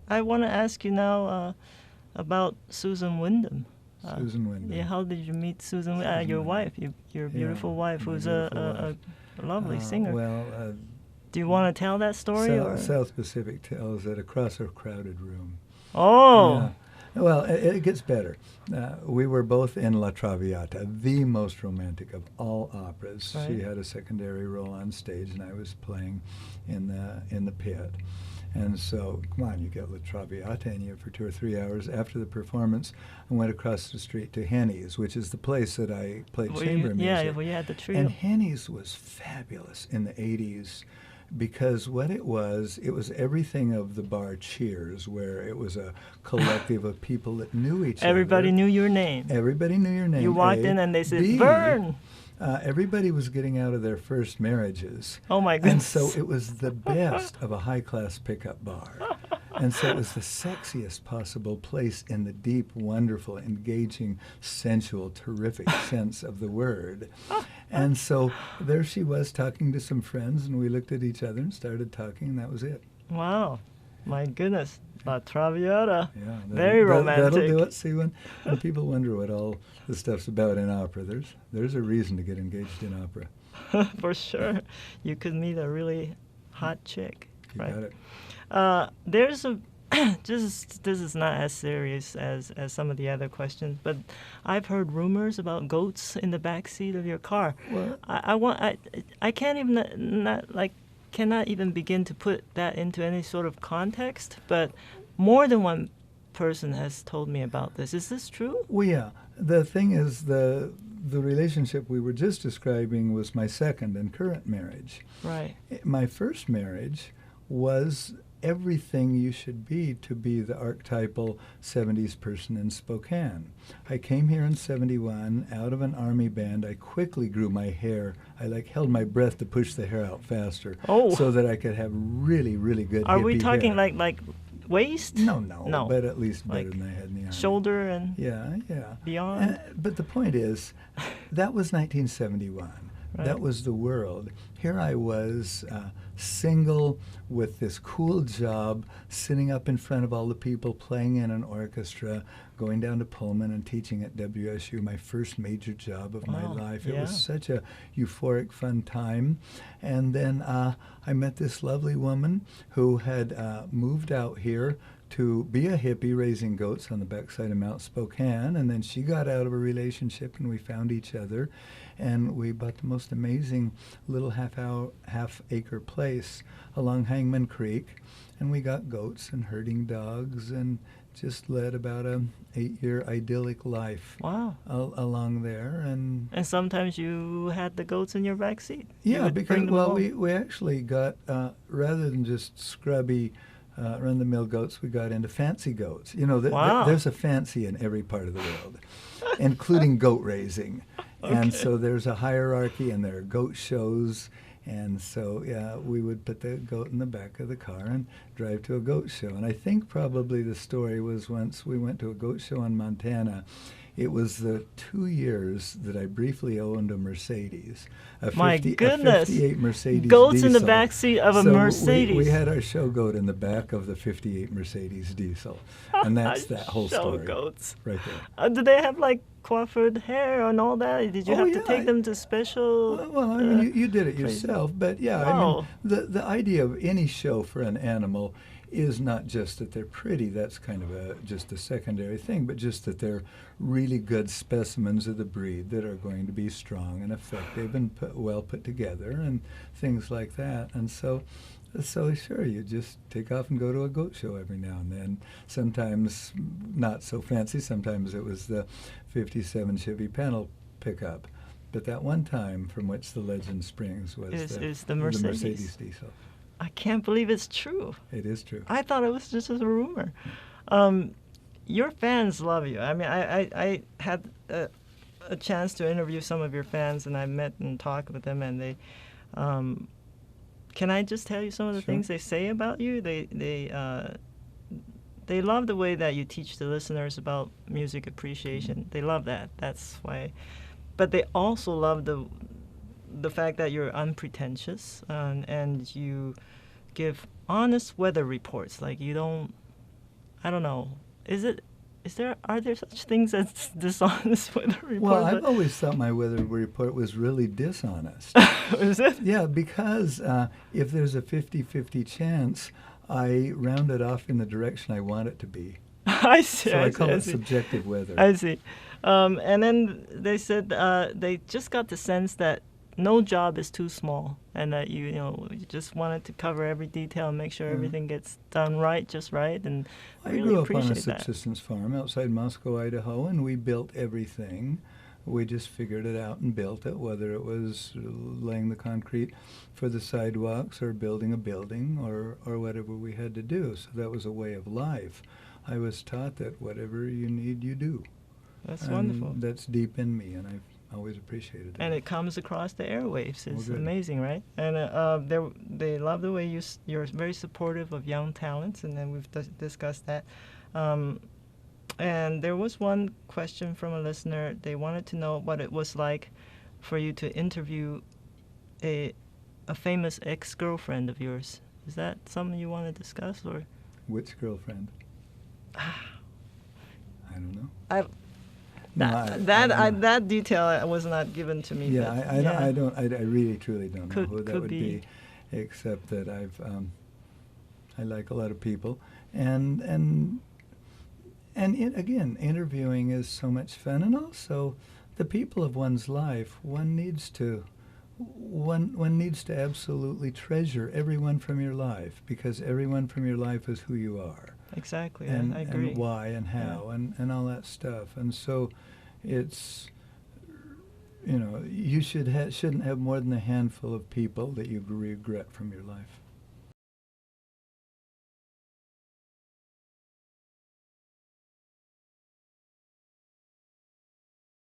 I want to ask you now about Susan Windham. Susan Windham. Yeah, how did you meet Susan? Your wife, your beautiful wife, who's a lovely singer. Well, do you want to tell that story? South Pacific tells it across a crowded room. Oh. Yeah. Well, it gets better. We were both in La Traviata, the most romantic of all operas. Right. She had a secondary role on stage, and I was playing in the pit. And so, come on, you get La Traviata in you for 2 or 3 hours. After the performance, I went across the street to Henny's, which is the place that I played chamber music. Yeah, well, you had the trio. And Henny's was fabulous in the 80s. Because what it was everything of the bar Cheers, where it was a collective of people that knew each other. Everybody knew your name. Everybody knew your name. You walked in and they said, B, Verne! Everybody was getting out of their first marriages. Oh, my goodness. And so it was the best of a high-class pickup bar. And so it was the sexiest possible place in the deep, wonderful, engaging, sensual, terrific sense of the word. And so there she was talking to some friends, and we looked at each other and started talking, and that was it. Wow. My goodness. La Traviata. Yeah, very romantic. That'll do it. See, when people wonder what all the stuff's about in opera, there's a reason to get engaged in opera. For sure. You could meet a really hot chick. You right? got it. There's a this is not as serious as some of the other questions, but I've heard rumors about goats in the back seat of your car. What? I can't even cannot even begin to put that into any sort of context, but more than one person has told me about this. Is this true? Well, yeah. The thing is, the relationship we were just describing was my second and current marriage. Right. My first marriage was everything you should be to be the archetypal 70s person in Spokane. I came here in 71 out of an army band. I quickly grew my hair. I held my breath to push the hair out faster so that I could have really, really good Are we talking hair. like waist? No, but at least better than I had in the army. Shoulder and yeah. beyond? But the point is, that was 1971. Right. That was the world. Here I was, single with this cool job, sitting up in front of all the people, playing in an orchestra, going down to Pullman and teaching at WSU, my first major job of my life. It was such a euphoric, fun time. And then I met this lovely woman who had moved out here to be a hippie raising goats on the backside of Mount Spokane, and then she got out of a relationship and we found each other, and we bought the most amazing little half-acre place along Hangman Creek, and we got goats and herding dogs and just led about a 8-year idyllic life. Wow. Along there. And sometimes you had the goats in your back seat. Yeah, because we actually got, rather than just scrubby run-the-mill goats, we got into fancy goats. You know, there's a fancy in every part of the world, including goat raising. Okay. And so there's a hierarchy, and there are goat shows. And so, we would put the goat in the back of the car and drive to a goat show. And I think probably the story was once we went to a goat show in Montana. It was the 2 years that I briefly owned a Mercedes. My goodness. A 58 Mercedes Goats diesel. in the back seat of a Mercedes. We had our show goat in the back of the 58 Mercedes diesel. And that's that whole story. Show goats. Right there. Did they have coiffured hair and all that? Did you have to take them to special? Well, I mean, you did it yourself. But I mean, the idea of any show for an animal is not just that they're pretty, that's kind of just a secondary thing, but just that they're really good specimens of the breed that are going to be strong and effective and well put together and things like that. And so sure, you just take off and go to a goat show every now and then. Sometimes not so fancy, sometimes it was the 57 Chevy panel pickup. But that one time from which the legend springs was the Mercedes. The Mercedes diesel. I can't believe it's true. It is true. I thought it was just a rumor. Your fans love you. I mean, I had a chance to interview some of your fans, and I met and talked with them, and they... can I just tell you some of the things they say about you? They love the way that you teach the listeners about music appreciation. They love that. That's why. But they also love the fact that you're unpretentious and you give honest weather reports. Like you don't I don't know. Are there such things as dishonest weather report? Well, I've always thought my weather report was really dishonest. Is it? Yeah, because if there's a 50-50 chance, I round it off in the direction I want it to be. I see. So I call it see. subjective weather. I see. And then they said they just got the sense that no job is too small, and that you just wanted to cover every detail and make sure everything gets done right, just right. And I really grew up on a appreciate that. subsistence farm outside Moscow, Idaho, and we built everything. We just figured it out and built it, whether it was laying the concrete for the sidewalks or building a building or whatever we had to do. So that was a way of life. I was taught that whatever you need, you do. That's And wonderful. that's deep in me, and I've always appreciated it. And it comes across the airwaves. It's good. amazing, right? And they love the way you're very supportive of young talents, and then we've discussed that. And there was one question from a listener. They wanted to know what it was like for you to interview a famous ex-girlfriend of yours. Is that something you want to discuss, or? Which girlfriend? I don't know. That detail was not given to me. Yeah, but I really truly don't know who that could would be. be, except that I like a lot of people, and again, interviewing is so much fun, and also the people of one's life. One needs to absolutely treasure everyone from your life, because everyone from your life is who you are. Exactly, And, I agree. and why and how and all that stuff. And so it's, you shouldn't have more than a handful of people that you regret from your life.